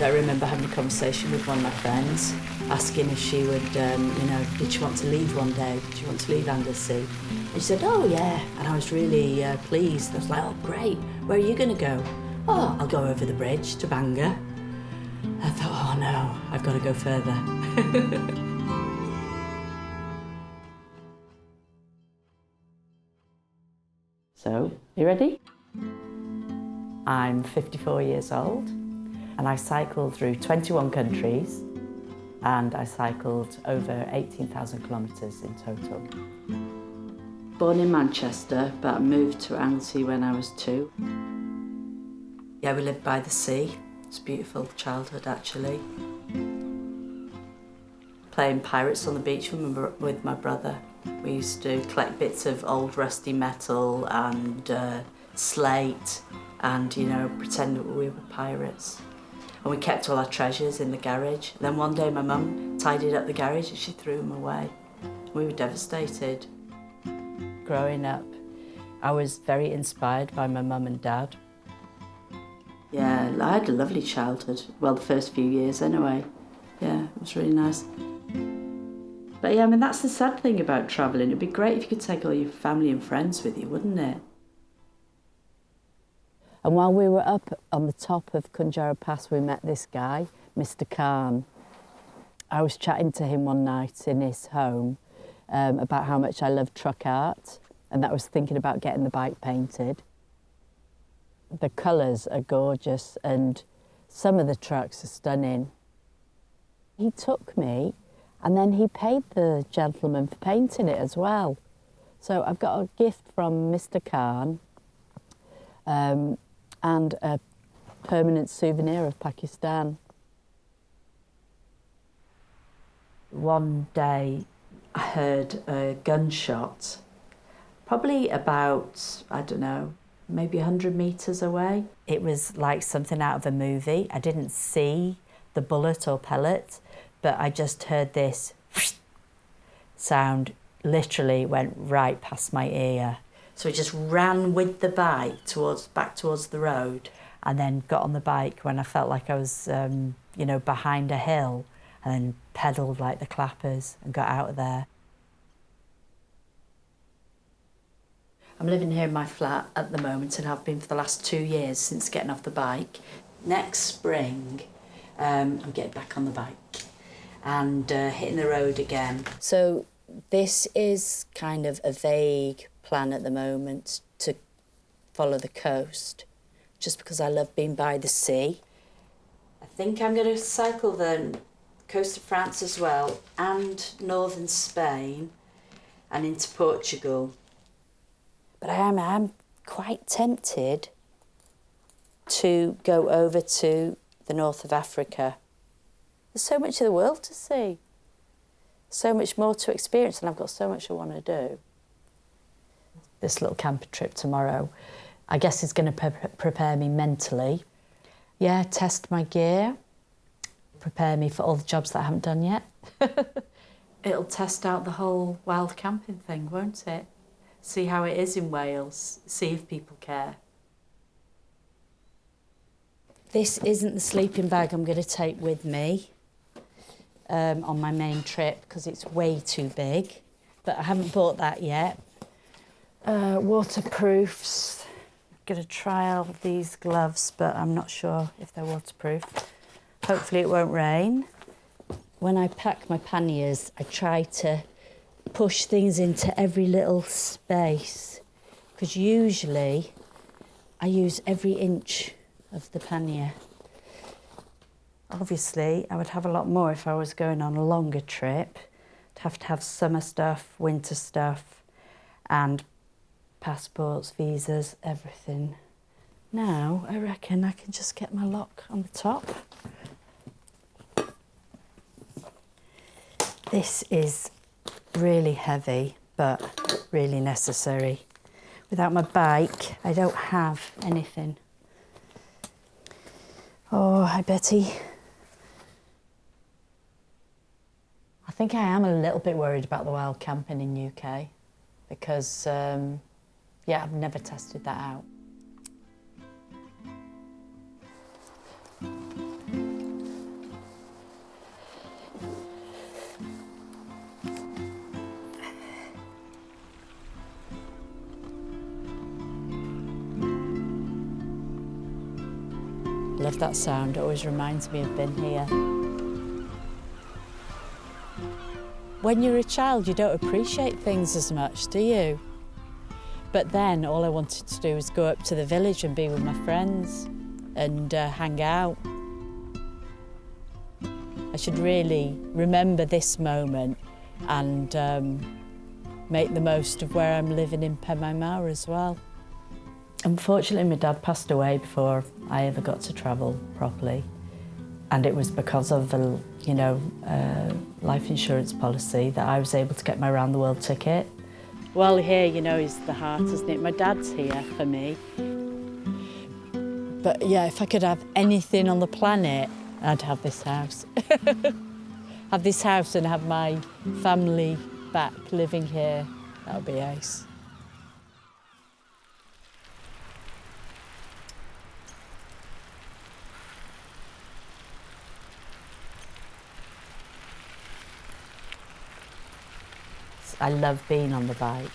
I remember having a conversation with one of my friends, asking if she would, did she want to leave one day? Did she want to leave Anglesey? And she said, oh yeah. And I was really pleased. I was like, oh great, where are you going to go? Oh, I'll go over the bridge to Bangor. I thought, oh no, I've got to go further. So, you ready? I'm 54 years old and I cycled through 21 countries and I cycled over 18,000 kilometres in total. Born in Manchester, but I moved to Anglesey when I was 2. Yeah, we lived by the sea. It's a beautiful childhood, actually. Playing pirates on the beach with my brother. We used to collect bits of old rusty metal and slate and, pretend that we were pirates. And we kept all our treasures in the garage. And then one day my mum tidied up the garage and she threw them away. We were devastated. Growing up, I was very inspired by my mum and dad. Yeah, I had a lovely childhood. Well, the first few years anyway. Yeah, it was really nice. But yeah, that's the sad thing about travelling. It'd be great if you could take all your family and friends with you, wouldn't it? And while we were up on the top of Kunjara Pass, we met this guy, Mr. Khan. I was chatting to him one night in his home about how much I love truck art and that I was thinking about getting the bike painted. The colours are gorgeous and some of the trucks are stunning. He took me and then he paid the gentleman for painting it as well. So I've got a gift from Mr. Khan and a permanent souvenir of Pakistan. One day I heard a gunshot, probably about, I don't know, maybe 100 metres away. It was like something out of a movie. I didn't see the bullet or pellet, but I just heard this sound, literally went right past my ear. So I just ran with the bike back towards the road and then got on the bike when I felt like I was, behind a hill and then pedalled like the clappers and got out of there. I'm living here in my flat at the moment and have been for the last 2 years since getting off the bike. Next spring, I'm getting back on the bike and hitting the road again. So this is kind of a vague plan at the moment to follow the coast, just because I love being by the sea. I think I'm going to cycle the coast of France as well and northern Spain and into Portugal. But I'm quite tempted to go over to the north of Africa. There's so much of the world to see, so much more to experience, and I've got so much I want to do. This little camper trip tomorrow, I guess is going to prepare me mentally. Yeah, test my gear, prepare me for all the jobs that I haven't done yet. It'll test out the whole wild camping thing, won't it? See how it is in Wales, see if people care. This isn't the sleeping bag I'm going to take with me on my main trip because it's way too big, but I haven't bought that yet. Waterproofs. I'm going to try out these gloves, but I'm not sure if they're waterproof. Hopefully it won't rain. When I pack my panniers, I try to push things into every little space because usually I use every inch of the pannier. Obviously, I would have a lot more if I was going on a longer trip. I'd have to have summer stuff, winter stuff, and passports, visas, everything. Now, I reckon I can just get my lock on the top. This is really heavy, but really necessary. Without my bike, I don't have anything. Oh, hi, Betty. I think I am a little bit worried about the wild camping in UK because, yeah, I've never tested that out. love that sound. It always reminds me of being here. When you're a child, you don't appreciate things as much, do you? But then all I wanted to do was go up to the village and be with my friends and hang out. I should really remember this moment and make the most of where I'm living in Penmaenmawr as well. Unfortunately, my dad passed away before I ever got to travel properly, and it was because of the, life insurance policy that I was able to get my round the world ticket. Well, here, is the heart, isn't it? My dad's here for me. But yeah, if I could have anything on the planet, I'd have this house. Have this house and have my family back living here. That would be ace. I love being on the bike.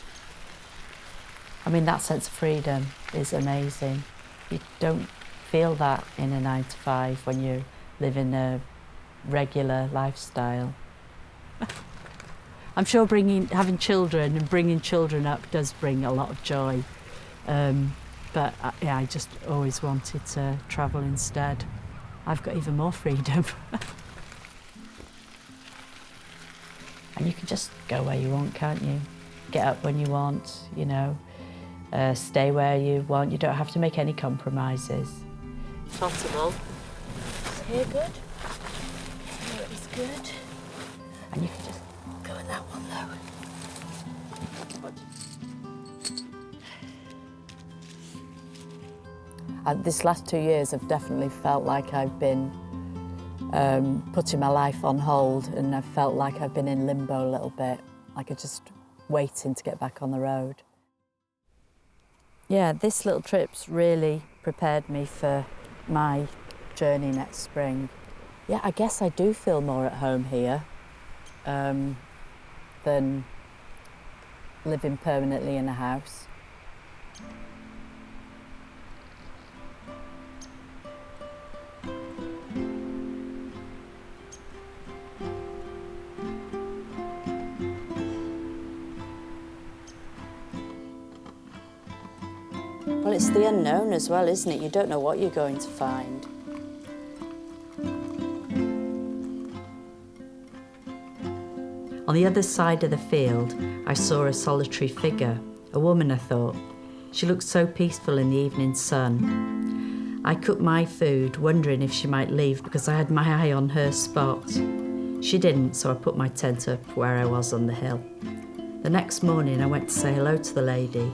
I mean, that sense of freedom is amazing. You don't feel that in a 9-to-5 when you live in a regular lifestyle. I'm sure having children and bringing children up does bring a lot of joy. But yeah, I just always wanted to travel instead. I've got even more freedom. And you can just go where you want, can't you? Get up when you want, stay where you want. You don't have to make any compromises. Possible. Is here good? Here is good. And you can just go in that one though. This last 2 years I've definitely felt like I've been putting my life on hold, and I've felt like I've been in limbo a little bit, like I'm just waiting to get back on the road. Yeah, this little trip's really prepared me for my journey next spring. Yeah, I guess I do feel more at home here than living permanently in a house. Well, it's the unknown as well, isn't it? You don't know what you're going to find. On the other side of the field, I saw a solitary figure, a woman, I thought. She looked so peaceful in the evening sun. I cooked my food, wondering if she might leave because I had my eye on her spot. She didn't, so I put my tent up where I was on the hill. The next morning, I went to say hello to the lady.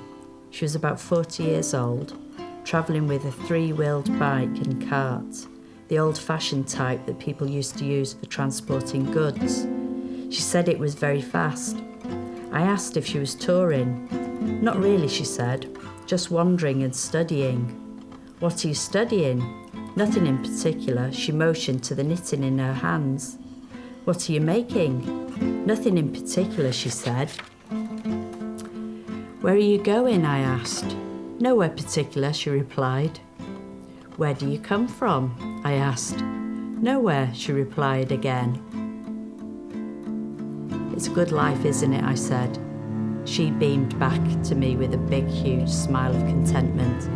She was about 40 years old, travelling with a 3-wheeled bike and cart, the old-fashioned type that people used to use for transporting goods. She said it was very fast. I asked if she was touring. Not really, she said, just wandering and studying. What are you studying? Nothing in particular. She motioned to the knitting in her hands. What are you making? Nothing in particular, she said. Where are you going? I asked. Nowhere particular, she replied. Where do you come from? I asked. Nowhere, she replied again. It's a good life, isn't it? I said. She beamed back to me with a big, huge smile of contentment.